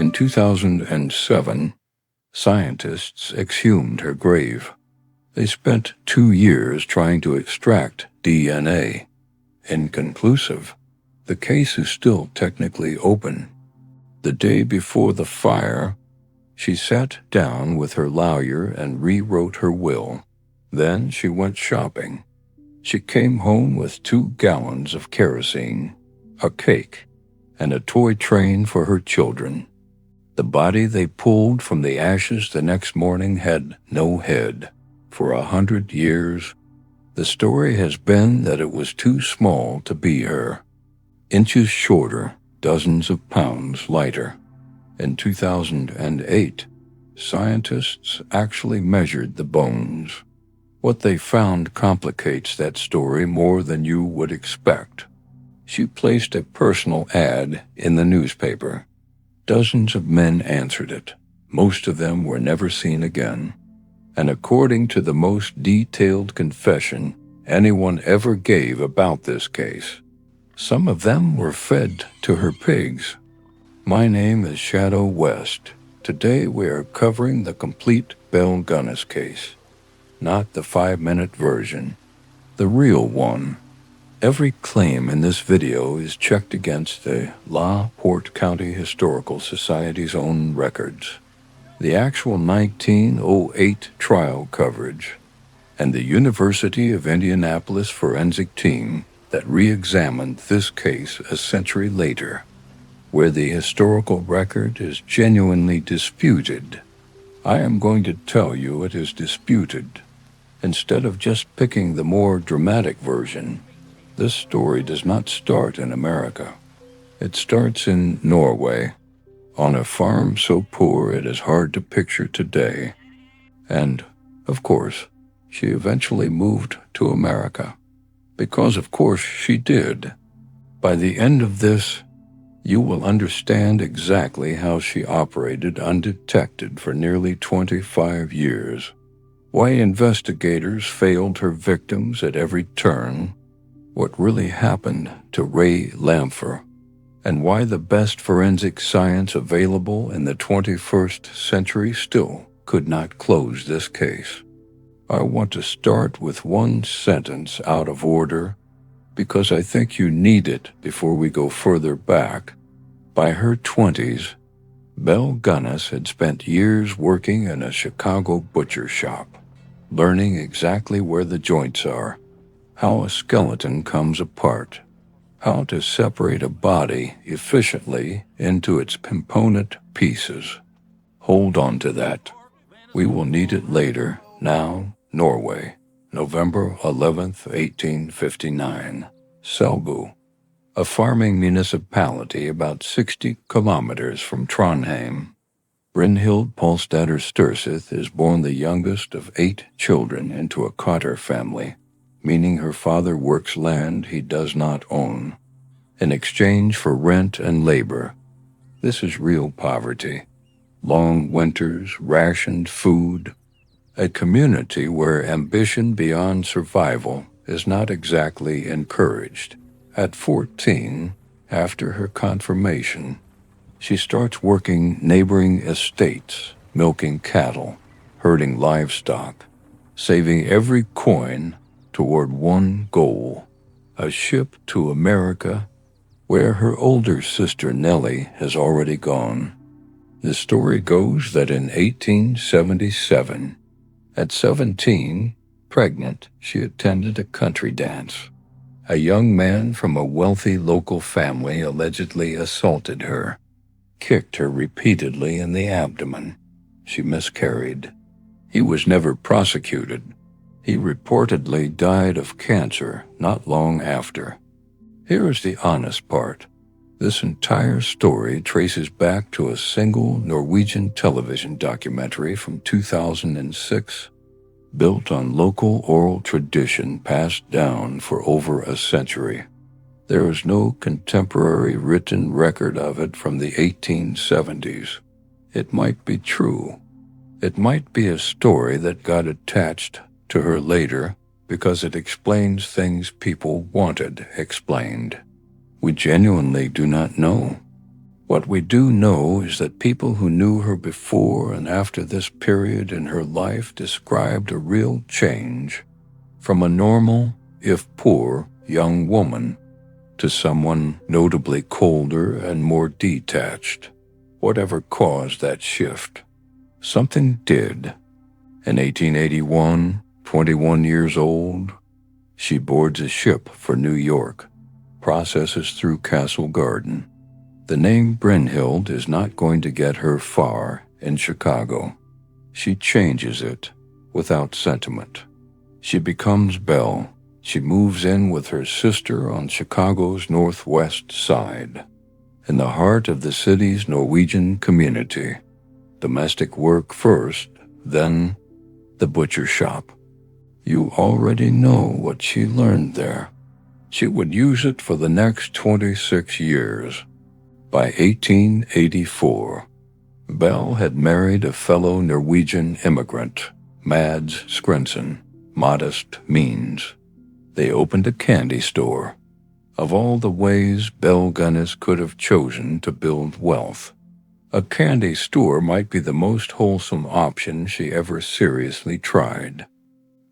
In 2007, scientists exhumed her grave. They spent 2 years trying to extract DNA. Inconclusive. The case is still technically open. The day before the fire, she sat down with her lawyer and rewrote her will. Then she went shopping. She came home with 2 gallons of kerosene, a cake, and a toy train for her children. The body they pulled from the ashes the next morning had no head. For 100 years, the story has been that it was too small to be her. Inches shorter, dozens of pounds lighter. In 2008, scientists actually measured the bones. What they found complicates that story more than you would expect. She placed a personal ad in the newspaper. Dozens of men answered it. Most of them were never seen again. And according to the most detailed confession anyone ever gave about this case, some of them were fed to her pigs. My name is Shadow West. Today we are covering the complete Belle Gunness case. Not the 5-minute version, the real one. Every claim in this video is checked against the LaPorte County Historical Society's own records, the actual 1908 trial coverage, and the University of Indianapolis forensic team that re-examined this case a century later. Where the historical record is genuinely disputed, I am going to tell you it is disputed. Instead of just picking the more dramatic version, this story does not start in America. It starts in Norway, on a farm so poor it is hard to picture today. And, of course, she eventually moved to America. Because of course she did. By the end of this, you will understand exactly how she operated undetected for nearly 25 years, why investigators failed her victims at every turn, what really happened to Ray Lamphere, and why the best forensic science available in the 21st century still could not close this case. I want to start with one sentence out of order because I think you need it before we go further back. By her 20s, Belle Gunness had spent years working in a Chicago butcher shop, learning exactly where the joints are, how a skeleton comes apart, how to separate a body efficiently into its component pieces. Hold on to that. We will need it later. Now, Norway, November 11th, 1859, Selbu, a farming municipality about 60 kilometers from Trondheim. Brynhild Polstadter Sturseth is born the youngest of 8 children into a Cotter family, meaning her father works land he does not own, in exchange for rent and labor. This is real poverty. Long winters, rationed food, a community where ambition beyond survival is not exactly encouraged. At 14, after her confirmation, she starts working neighboring estates, milking cattle, herding livestock, saving every coin toward one goal, a ship to America, where her older sister Nellie has already gone. The story goes that in 1877, at 17, pregnant, she attended a country dance. A young man from a wealthy local family allegedly assaulted her, kicked her repeatedly in the abdomen. She miscarried. He was never prosecuted. He reportedly died of cancer not long after. Here is the honest part. This entire story traces back to a single Norwegian television documentary from 2006, built on local oral tradition passed down for over a century. There is no contemporary written record of it from the 1870s. It might be true. It might be a story that got attached to her later because it explains things people wanted explained. We genuinely do not know. What we do know is that people who knew her before and after this period in her life described a real change from a normal, if poor, young woman to someone notably colder and more detached. Whatever caused that shift, something did. In 1881, 21 years old, she boards a ship for New York, processes through Castle Garden. The name Brynhild is not going to get her far in Chicago. She changes it without sentiment. She becomes Belle. She moves in with her sister on Chicago's northwest side, in the heart of the city's Norwegian community. Domestic work first, then the butcher shop. You already know what she learned there. She would use it for the next 26 years. By 1884, Belle had married a fellow Norwegian immigrant, Mads Skrenson, modest means. They opened a candy store. Of all the ways Belle Gunness could have chosen to build wealth, a candy store might be the most wholesome option she ever seriously tried.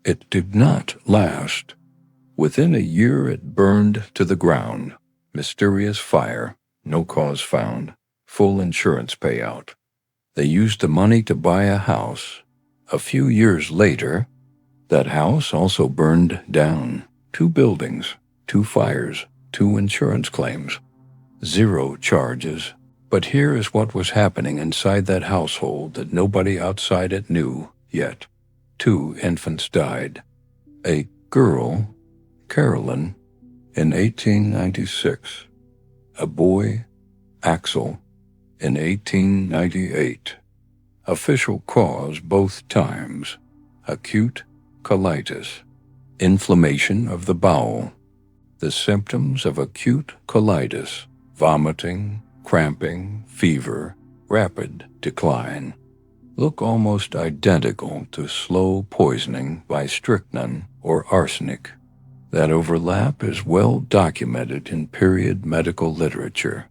It did not last. Within a year it burned to the ground. Mysterious fire, no cause found, full insurance payout. They used the money to buy a house. A few years later, that house also burned down. 2 buildings, 2 fires, 2 insurance claims, 0 charges. But here is what was happening inside that household that nobody outside it knew yet. 2 infants died. A girl, Carolyn, in 1896. A boy, Axel, in 1898. Official cause both times, acute colitis, inflammation of the bowel. The symptoms of acute colitis, vomiting, cramping, fever, rapid decline, look almost identical to slow poisoning by strychnine or arsenic. That overlap is well documented in period medical literature,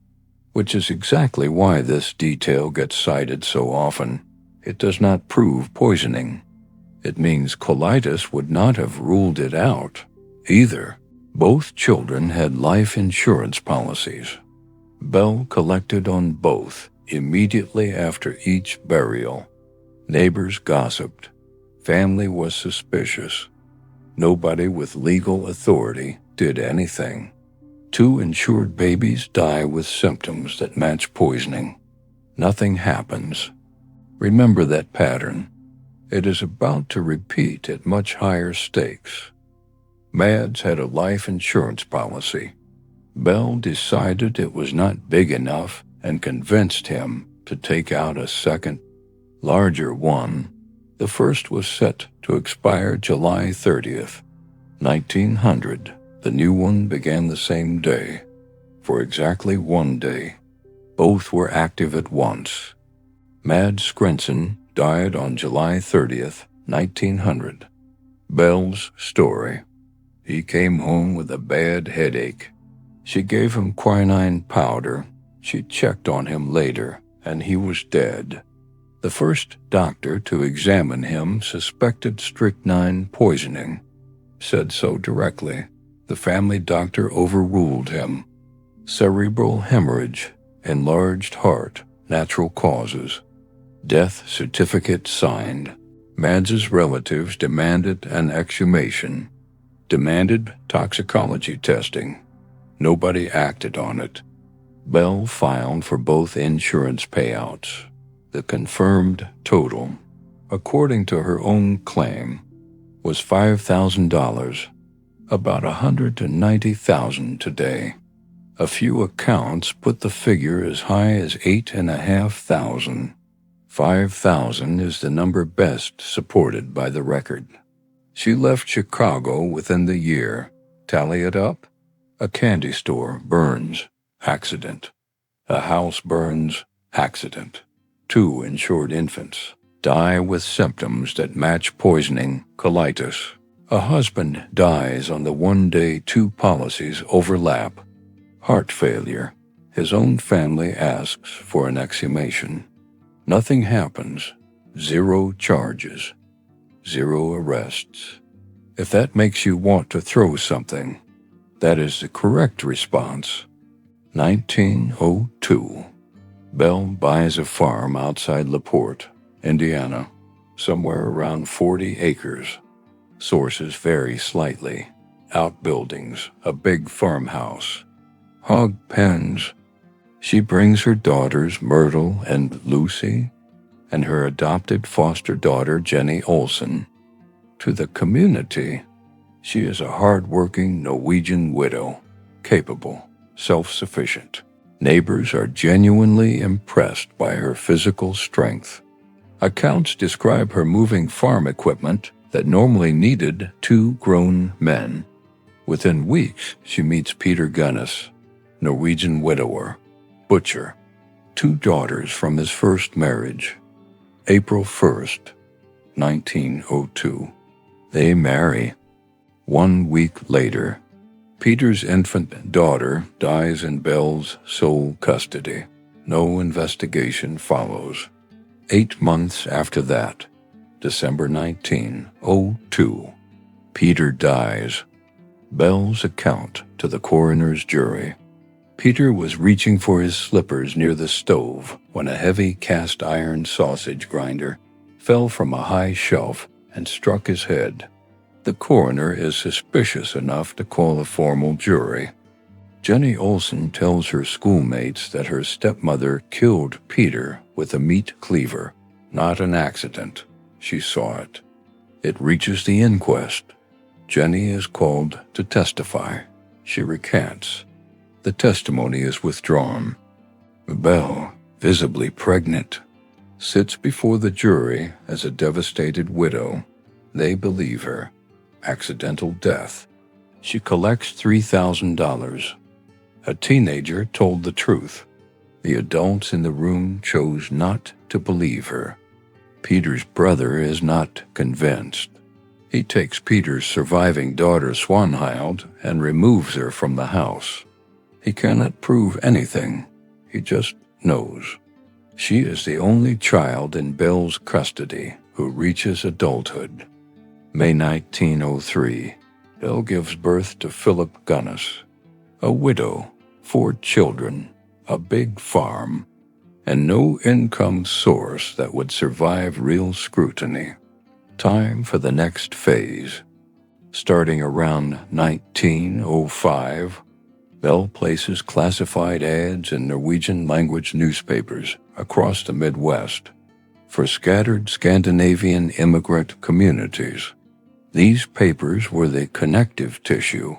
which is exactly why this detail gets cited so often. It does not prove poisoning. It means colitis would not have ruled it out either. Both children had life insurance policies. Belle collected on both immediately after each burial. Neighbors gossiped. Family was suspicious. Nobody with legal authority did anything. 2 insured babies die with symptoms that match poisoning. Nothing happens. Remember that pattern. It is about to repeat at much higher stakes. Mads had a life insurance policy. Belle decided it was not big enough and convinced him to take out a second, larger one. The first was set to expire July 30th, 1900. The new one began the same day. For exactly 1 day, both were active at once. Mads Skrenson died on July 30th, 1900. Belle's story. He came home with a bad headache. She gave him quinine powder. She checked on him later, and he was dead. The first doctor to examine him suspected strychnine poisoning. Said so directly. The family doctor overruled him. Cerebral hemorrhage, enlarged heart, natural causes. Death certificate signed. Mads's relatives demanded an exhumation. Demanded toxicology testing. Nobody acted on it. Belle filed for both insurance payouts. The confirmed total, according to her own claim, was $5,000, about $190,000 today. A few accounts put the figure as high as $8,500. $5,000 is the number best supported by the record. She left Chicago within the year. Tally it up. A candy store burns, accident. A house burns, accident. 2 insured infants die with symptoms that match poisoning, colitis. A husband dies on the 1 day 2 policies overlap. Heart failure. His own family asks for an exhumation. Nothing happens. 0 charges. 0 arrests. If that makes you want to throw something, that is the correct response. 1902. Belle buys a farm outside LaPorte, Indiana, somewhere around 40 acres. Sources vary slightly. Outbuildings, a big farmhouse, hog pens. She brings her daughters Myrtle and Lucy and her adopted foster daughter Jenny Olsen. To the community, she is a hard-working Norwegian widow, capable, self-sufficient. Neighbors are genuinely impressed by her physical strength. Accounts describe her moving farm equipment that normally needed 2 grown men. Within weeks, she meets Peter Gunness, Norwegian widower, butcher, 2 daughters from his first marriage. April 1st, 1902. They marry. 1 week later, Peter's infant daughter dies in Belle's sole custody. No investigation follows. 8 months after that, December 1902, Peter dies. Belle's account to the coroner's jury. Peter was reaching for his slippers near the stove when a heavy cast-iron sausage grinder fell from a high shelf and struck his head. The coroner is suspicious enough to call a formal jury. Jenny Olsen tells her schoolmates that her stepmother killed Peter with a meat cleaver. Not an accident. She saw it. It reaches the inquest. Jenny is called to testify. She recants. The testimony is withdrawn. Belle, visibly pregnant, sits before the jury as a devastated widow. They believe her. Accidental death. She collects $3,000. A teenager told the truth. The adults in the room chose not to believe her. Peter's brother is not convinced. He takes Peter's surviving daughter Swanhild and removes her from the house. He cannot prove anything. He just knows. She is the only child in Belle's custody who reaches adulthood. May 1903, Belle gives birth to Philip Gunness, a widow, 4 children, a big farm, and no income source that would survive real scrutiny. Time for the next phase. Starting around 1905, Belle places classified ads in Norwegian-language newspapers across the Midwest for scattered Scandinavian immigrant communities. These papers were the connective tissue,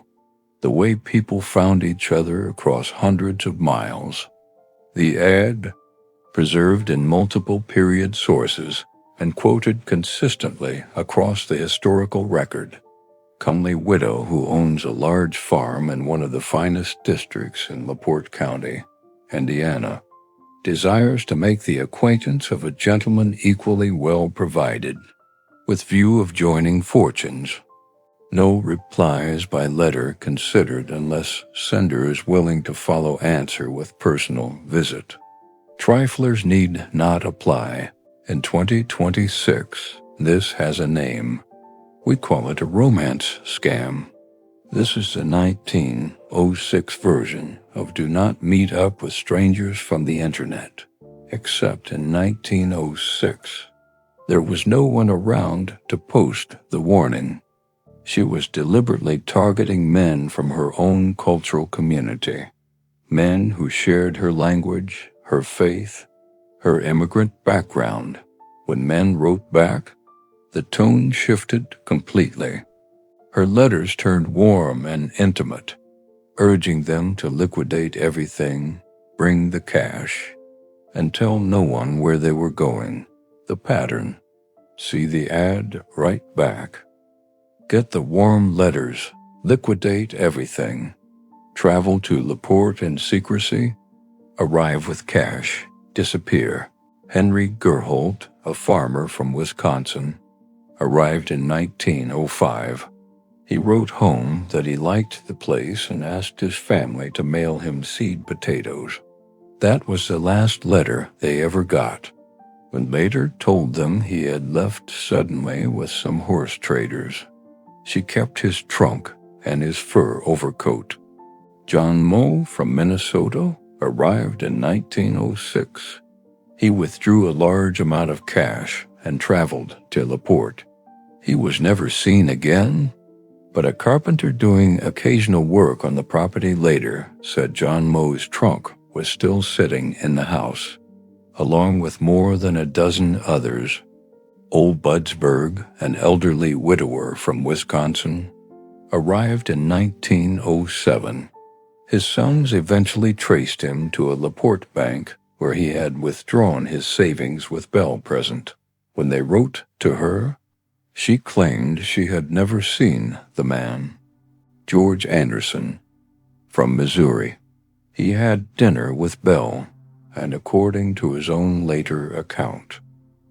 the way people found each other across hundreds of miles. The ad, preserved in multiple period sources and quoted consistently across the historical record, comely widow who owns a large farm in one of the finest districts in LaPorte County, Indiana, desires to make the acquaintance of a gentleman equally well provided, with view of joining fortunes. No replies by letter considered unless sender is willing to follow answer with personal visit. Triflers need not apply. In 2026, this has a name. We call it a romance scam. This is the 1906 version of do not meet up with strangers from the internet, except in 1906. There was no one around to post the warning. She was deliberately targeting men from her own cultural community, men who shared her language, her faith, her immigrant background. When men wrote back, the tone shifted completely. Her letters turned warm and intimate, urging them to liquidate everything, bring the cash, and tell no one where they were going. The pattern. See the ad right back. Get the warm letters, liquidate everything. Travel to LaPorte in secrecy, arrive with cash, disappear. Henry Gerholt, a farmer from Wisconsin, arrived in 1905. He wrote home that he liked the place and asked his family to mail him seed potatoes. That was the last letter they ever got, when Later told them he had left suddenly with some horse traders. She kept his trunk and his fur overcoat. John Moe from Minnesota arrived in 1906. He withdrew a large amount of cash and traveled to LaPorte. He was never seen again, but a carpenter doing occasional work on the property later said John Moe's trunk was still sitting in the house, along with more than a dozen others. Old Budsberg, an elderly widower from Wisconsin, arrived in 1907. His sons eventually traced him to a LaPorte bank where he had withdrawn his savings with Belle present. When they wrote to her, she claimed she had never seen the man. George Anderson, from Missouri. He had dinner with Belle, and according to his own later account,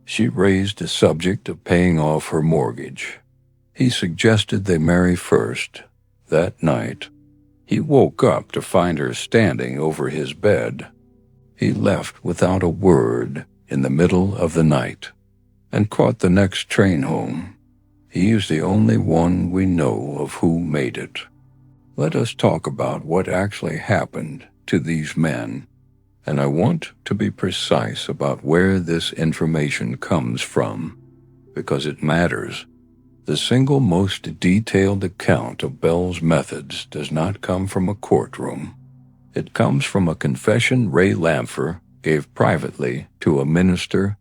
she raised the subject of paying off her mortgage. He suggested they marry first. That night, he woke up to find her standing over his bed. He left without a word in the middle of the night and caught the next train home. He is the only one we know of who made it. Let us talk about what actually happened to these men, and I want to be precise about where this information comes from, because it matters. The single most detailed account of Belle's methods does not come from a courtroom. It comes from a confession Ray Lamphere gave privately to a minister,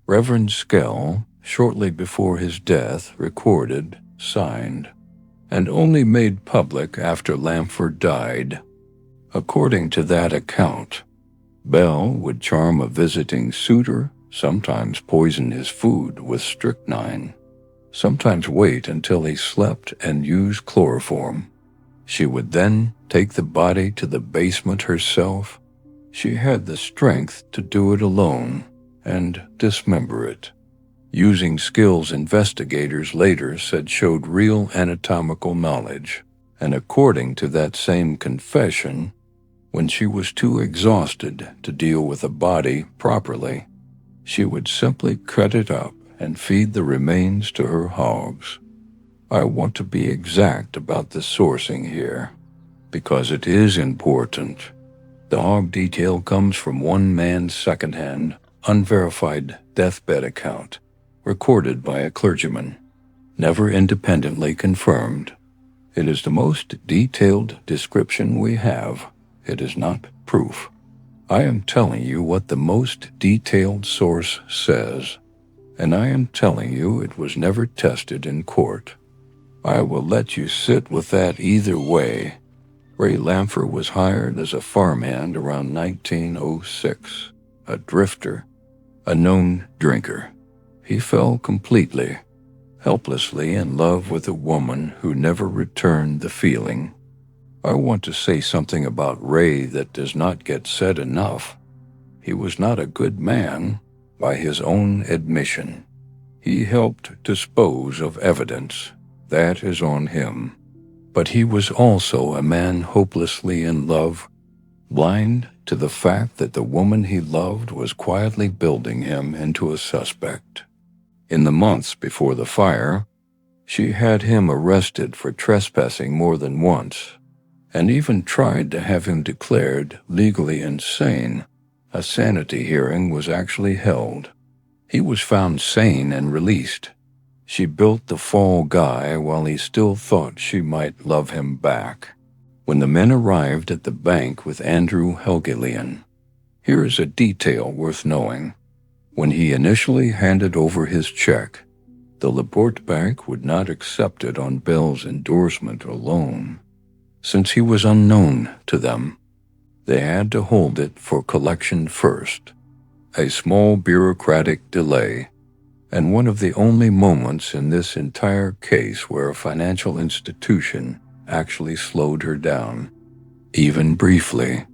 Reverend Skell, shortly before his death, recorded, signed, and only made public after Lamphere died. According to that account, Belle would charm a visiting suitor, sometimes poison his food with strychnine, sometimes wait until he slept and use chloroform. She would then take the body to the basement herself. She had the strength to do it alone and dismember it, using skills investigators later said showed real anatomical knowledge. And according to that same confession, when she was too exhausted to deal with a body properly, she would simply cut it up and feed the remains to her hogs. I want to be exact about the sourcing here, because it is important. The hog detail comes from one man's second-hand, unverified deathbed account, recorded by a clergyman, never independently confirmed. It is the most detailed description we have. It is not proof. I am telling you what the most detailed source says, and I am telling you it was never tested in court. I will let you sit with that either way. Ray Lamphere was hired as a farmhand around 1906, a drifter, a known drinker. He fell completely, helplessly in love with a woman who never returned the feeling. I want to say something about Ray that does not get said enough. He was not a good man, by his own admission. He helped dispose of evidence. That is on him. But he was also a man hopelessly in love, blind to the fact that the woman he loved was quietly building him into a suspect. In the months before the fire, she had him arrested for trespassing more than once, and even tried to have him declared legally insane. A sanity hearing was actually held. He was found sane and released. She built the fall guy while he still thought she might love him back. When the men arrived at the bank with Andrew Helgelian, here is a detail worth knowing. When he initially handed over his check, the LaPorte Bank would not accept it on Belle's endorsement alone. Since he was unknown to them, they had to hold it for collection first, a small bureaucratic delay, and one of the only moments in this entire case where a financial institution actually slowed her down, even briefly.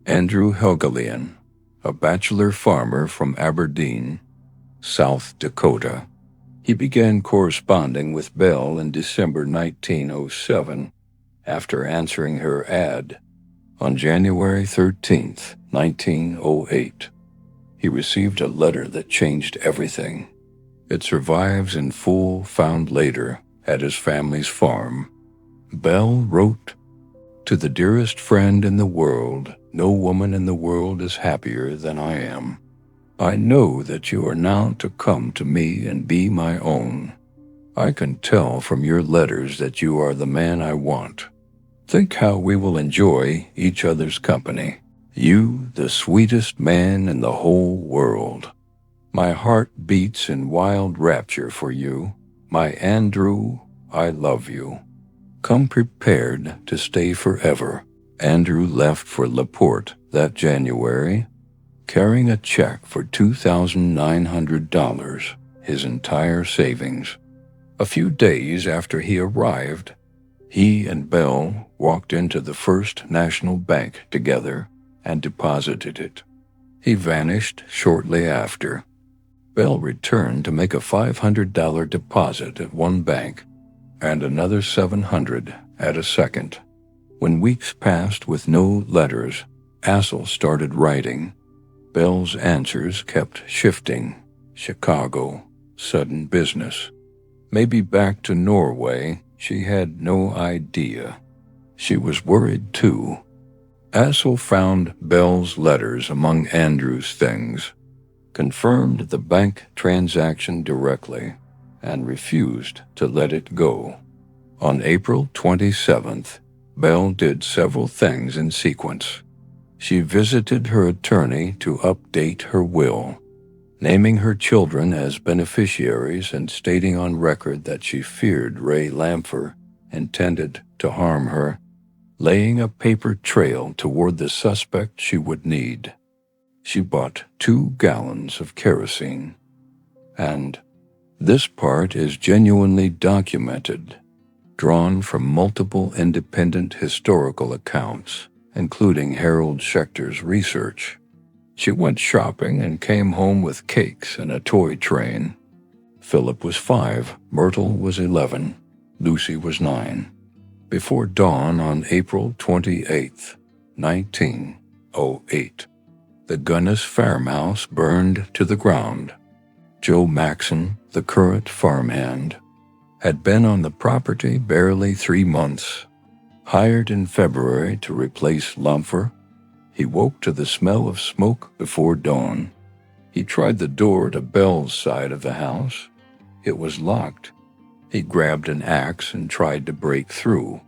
Andrew Helgelian, a bachelor farmer from Aberdeen, South Dakota. He began corresponding with Belle in December 1907 after answering her ad. On January 13th, 1908, he received a letter that changed everything. It survives in full, found later at his family's farm. Belle wrote, "To the dearest friend in the world, no woman in the world is happier than I am. I know that you are now to come to me and be my own. I can tell from your letters that you are the man I want. Think how we will enjoy each other's company. You, the sweetest man in the whole world. My heart beats in wild rapture for you. My Andrew, I love you. Come prepared to stay forever." Andrew left for LaPorte that January, carrying a check for $2,900, his entire savings. A few days after he arrived, he and Belle walked into the First National Bank together and deposited it. He vanished shortly after. Belle returned to make a $500 deposit at one bank and another $700 at a second. When weeks passed with no letters, Assel started writing. Belle's answers kept shifting. Chicago, sudden business. Maybe back to Norway, she had no idea. She was worried too. Assel found Belle's letters among Andrew's things, confirmed the bank transaction directly, and refused to let it go. On April 27th, Belle did several things in sequence. She visited her attorney to update her will, naming her children as beneficiaries and stating on record that she feared Ray Lamphere intended to harm her, laying a paper trail toward the suspect she would need. She bought 2 gallons of kerosene. And this part is genuinely documented, drawn from multiple independent historical accounts, including Harold Schechter's research. She went shopping and came home with cakes and a toy train. Philip was 5, Myrtle was 11, Lucy was 9. Before dawn on April 28, 1908, the Gunness farmhouse burned to the ground. Joe Maxon, the current farmhand, had been on the property barely 3 months. Hired in February to replace Lamphere, he woke to the smell of smoke before dawn. He tried the door to Belle's side of the house. It was locked. He grabbed an axe and tried to break through.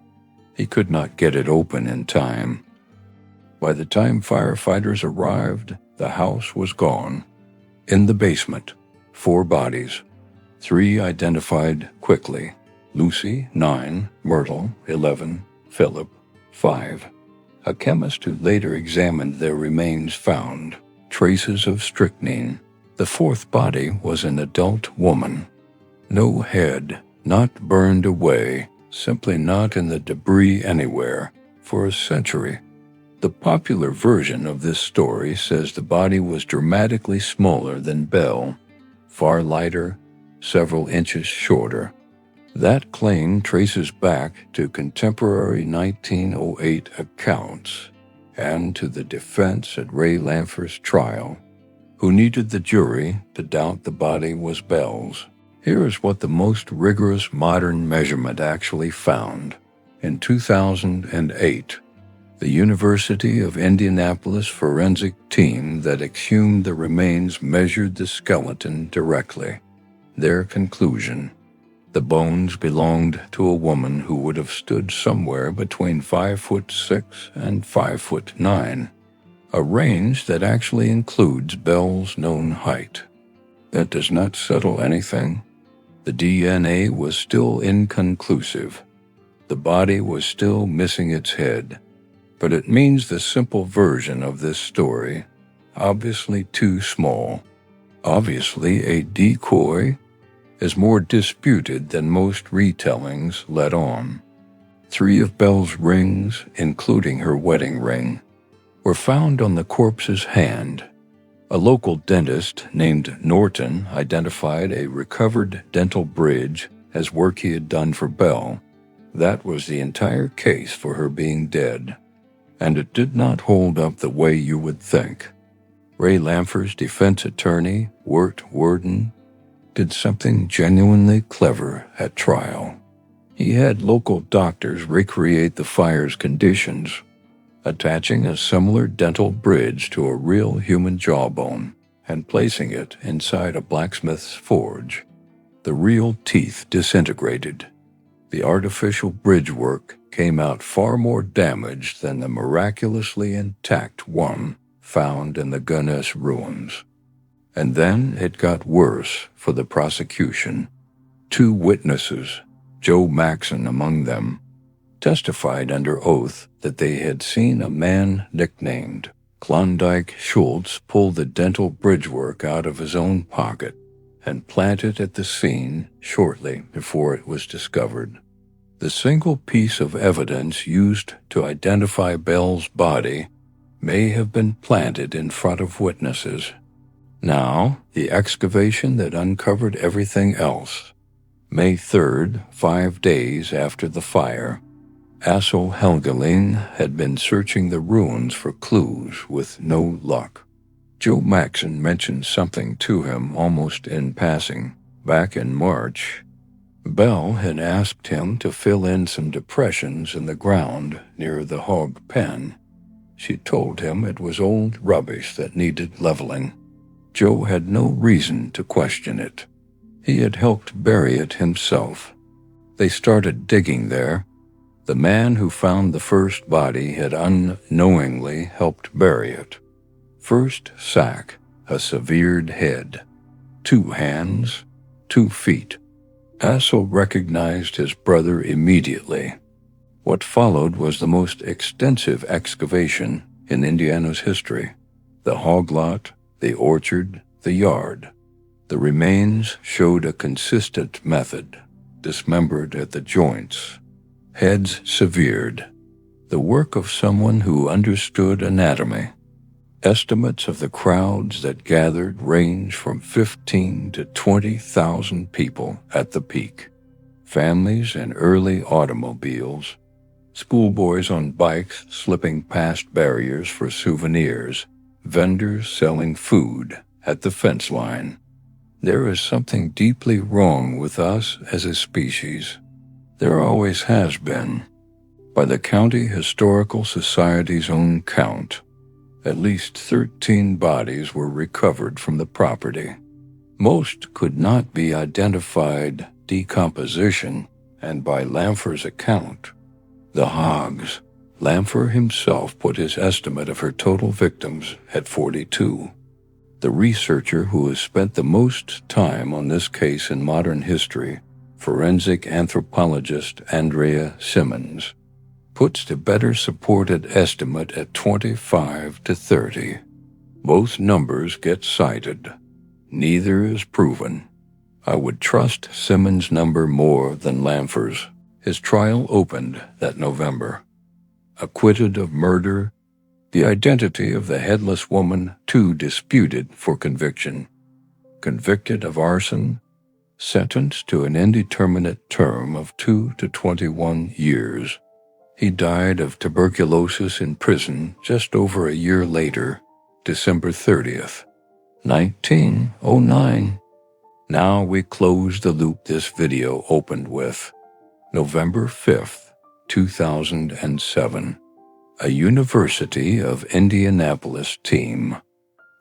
He could not get it open in time. By the time firefighters arrived, the house was gone. In the basement, 4 bodies. 3 identified quickly: Lucy, 9, Myrtle, 11, Philip, 5. A chemist who later examined their remains found traces of strychnine. The 4th body was an adult woman. No head, not burned away, simply not in the debris anywhere, for a century. The popular version of this story says the body was dramatically smaller than Belle, far lighter, several inches shorter. That claim traces back to contemporary 1908 accounts and to the defense at Ray Lamphere's trial, who needed the jury to doubt the body was Belle's. Here is what the most rigorous modern measurement actually found. In 2008, the University of Indianapolis forensic team that exhumed the remains measured the skeleton directly. Their conclusion: the bones belonged to a woman who would have stood somewhere between 5'6" and 5'9", a range that actually includes Belle's known height. That does not settle anything. The DNA was still inconclusive. The body was still missing its head. But it means the simple version of this story, obviously too small, obviously a decoy, is more disputed than most retellings let on. 3 of Belle's rings, including her wedding ring, were found on the corpse's hand. A local dentist named Norton identified a recovered dental bridge as work he had done for Belle. That was the entire case for her being dead. and it did not hold up the way you would think. Ray Lamphere's defense attorney, Wirt Worden, did something genuinely clever at trial. He had local doctors recreate the fire's conditions, attaching a similar dental bridge to a real human jawbone and placing it inside a blacksmith's forge. The real teeth disintegrated. The artificial bridge work came out far more damaged than the miraculously intact one found in the Gunness ruins. And then it got worse for the prosecution. 2 witnesses, Joe Maxson among them, testified under oath that they had seen a man nicknamed Klondike Schultz pull the dental bridgework out of his own pocket and plant it at the scene shortly before it was discovered. The single piece of evidence used to identify Belle's body may have been planted in front of witnesses. Now, the excavation that uncovered everything else. May 3rd, 5 days after the fire, Assel Helgelien had been searching the ruins for clues with no luck. Joe Maxson mentioned something to him almost in passing. Back in March, Belle had asked him to fill in some depressions in the ground near the hog pen. She told him it was old rubbish that needed leveling. Joe had no reason to question it. He had helped bury it himself. They started digging there. The man who found the first body had unknowingly helped bury it. First sack, a severed head. 2 hands, 2 feet. Assel recognized his brother immediately. What followed was the most extensive excavation in Indiana's history. The hog lot, the orchard, the yard. The remains showed a consistent method, dismembered at the joints, heads severed, the work of someone who understood anatomy. Estimates of the crowds that gathered range from 15 to 20,000 people at the peak. Families in early automobiles, schoolboys on bikes slipping past barriers for souvenirs, vendors selling food at the fence line. There is something deeply wrong with us as a species. There always has been. By the County Historical Society's own count, at least 13 bodies were recovered from the property. Most could not be identified decomposition, and by Lamphere's account, the hogs, Lamphere himself put his estimate of her total victims at 42. The researcher who has spent the most time on this case in modern history, forensic anthropologist Andrea Simmons, puts the better supported estimate at 25 to 30. Both numbers get cited. Neither is proven. I would trust Simmons' number more than Lamphere's. His trial opened that November. Acquitted of murder, the identity of the headless woman too disputed for conviction. Convicted of arson, sentenced to an indeterminate term of 2 to 21 years. He died of tuberculosis in prison just over a year later, December 30th, 1909. Now we close the loop this video opened with. November 5th, 2007. A University of Indianapolis team,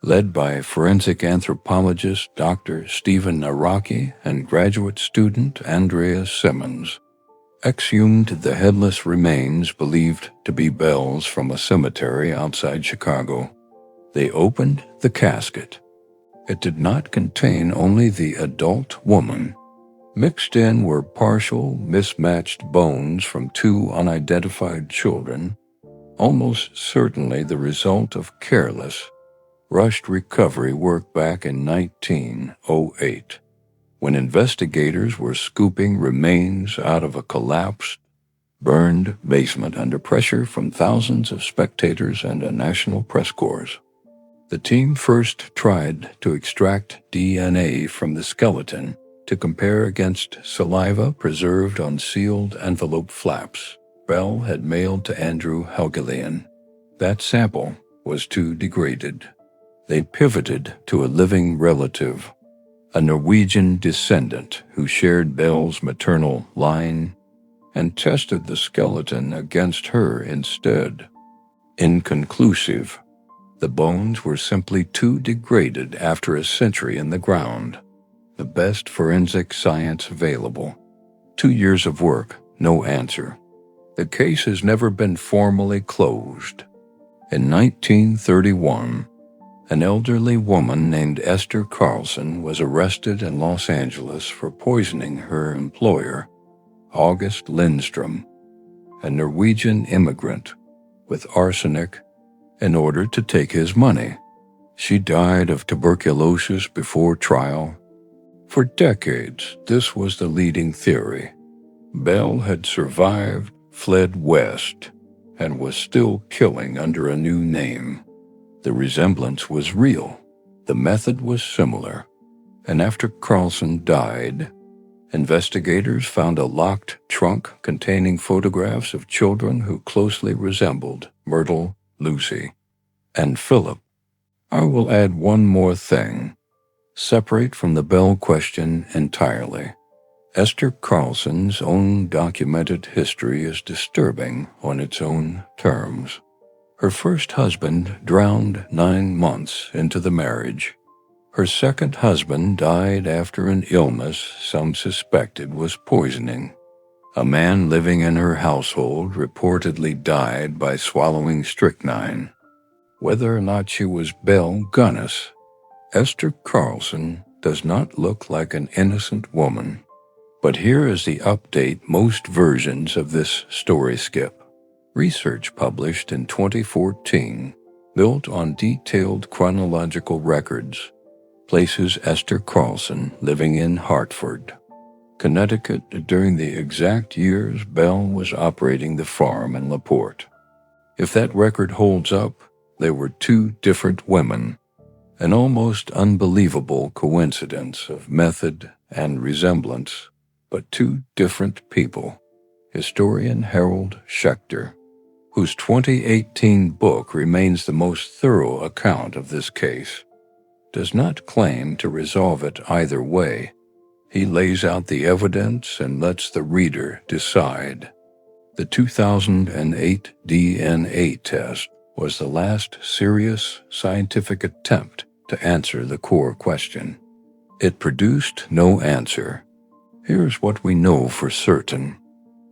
led by forensic anthropologist Dr. Stephen Naraki and graduate student Andrea Simmons, exhumed the headless remains believed to be Belle's from a cemetery outside Chicago. They opened the casket. It did not contain only the adult woman. Mixed in were partial, mismatched bones from 2 unidentified children, almost certainly the result of careless, rushed recovery work back in 1908. When investigators were scooping remains out of a collapsed, burned basement under pressure from thousands of spectators and a national press corps. The team first tried to extract DNA from the skeleton to compare against saliva preserved on sealed envelope flaps Belle had mailed to Andrew Helgelien. That sample was too degraded. They pivoted to a living relative, a Norwegian descendant who shared Belle's maternal line, and tested the skeleton against her instead. Inconclusive. The bones were simply too degraded after a century in the ground. The best forensic science available. 2 years of work, no answer. The case has never been formally closed. In 1931, an elderly woman named Esther Carlson was arrested in Los Angeles for poisoning her employer, August Lindstrom, a Norwegian immigrant, with arsenic in order to take his money. She died of tuberculosis before trial. For decades, this was the leading theory. Belle had survived, fled west, and was still killing under a new name. The resemblance was real. The method was similar. And after Carlson died, investigators found a locked trunk containing photographs of children who closely resembled Myrtle, Lucy, and Philip. I will add one more thing, separate from the Belle question entirely. Esther Carlson's own documented history is disturbing on its own terms. Her first husband drowned 9 months into the marriage. Her second husband died after an illness some suspected was poisoning. A man living in her household reportedly died by swallowing strychnine. Whether or not she was Belle Gunness, Esther Carlson does not look like an innocent woman. But here is the update most versions of this story skip. Research published in 2014, built on detailed chronological records, places Esther Carlson living in Hartford, Connecticut during the exact years Belle was operating the farm in LaPorte. If that record holds up, they were 2 different women, an almost unbelievable coincidence of method and resemblance, but 2 different people. Historian Harold Schechter, whose 2018 book remains the most thorough account of this case, does not claim to resolve it either way. He lays out the evidence and lets the reader decide. The 2008 DNA test was the last serious scientific attempt to answer the core question. It produced no answer. Here's what we know for certain.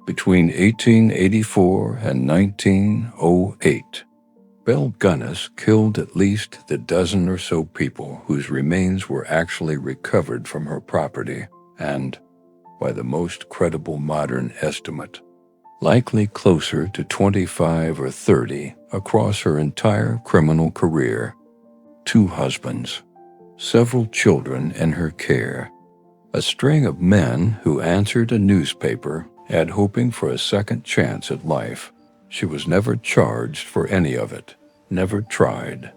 Between 1884 and 1908, Belle Gunness killed at least the dozen or so people whose remains were actually recovered from her property and, by the most credible modern estimate, likely closer to 25 or 30 across her entire criminal career. 2 husbands, several children in her care, a string of men who answered a newspaper ad hoping for a second chance at life. She was never charged for any of it, never tried,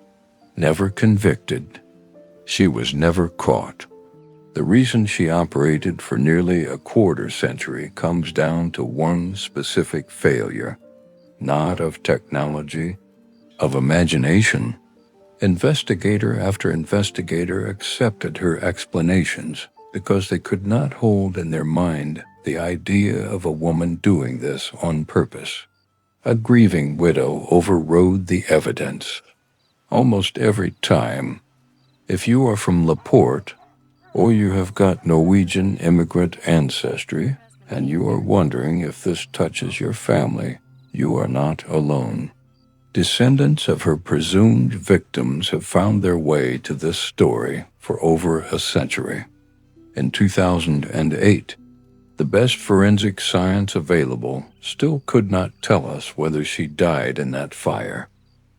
never convicted. She was never caught. The reason she operated for nearly a quarter century comes down to one specific failure, not of technology, of imagination. Investigator after investigator accepted her explanations because they could not hold in their mind the idea of a woman doing this on purpose. A grieving widow overrode the evidence. Almost every time, if you are from LaPorte, or you have got Norwegian immigrant ancestry, and you are wondering if this touches your family, you are not alone. Descendants of her presumed victims have found their way to this story for over a century. In 2008, the best forensic science available still could not tell us whether she died in that fire.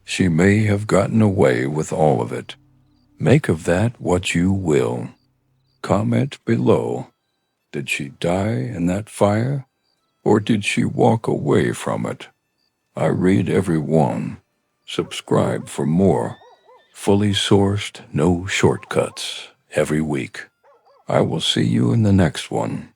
She may have gotten away with all of it. Make of that what you will. Comment below. Did she die in that fire, or did she walk away from it? I read every one. Subscribe for more. Fully sourced, no shortcuts, every week. I will see you in the next one.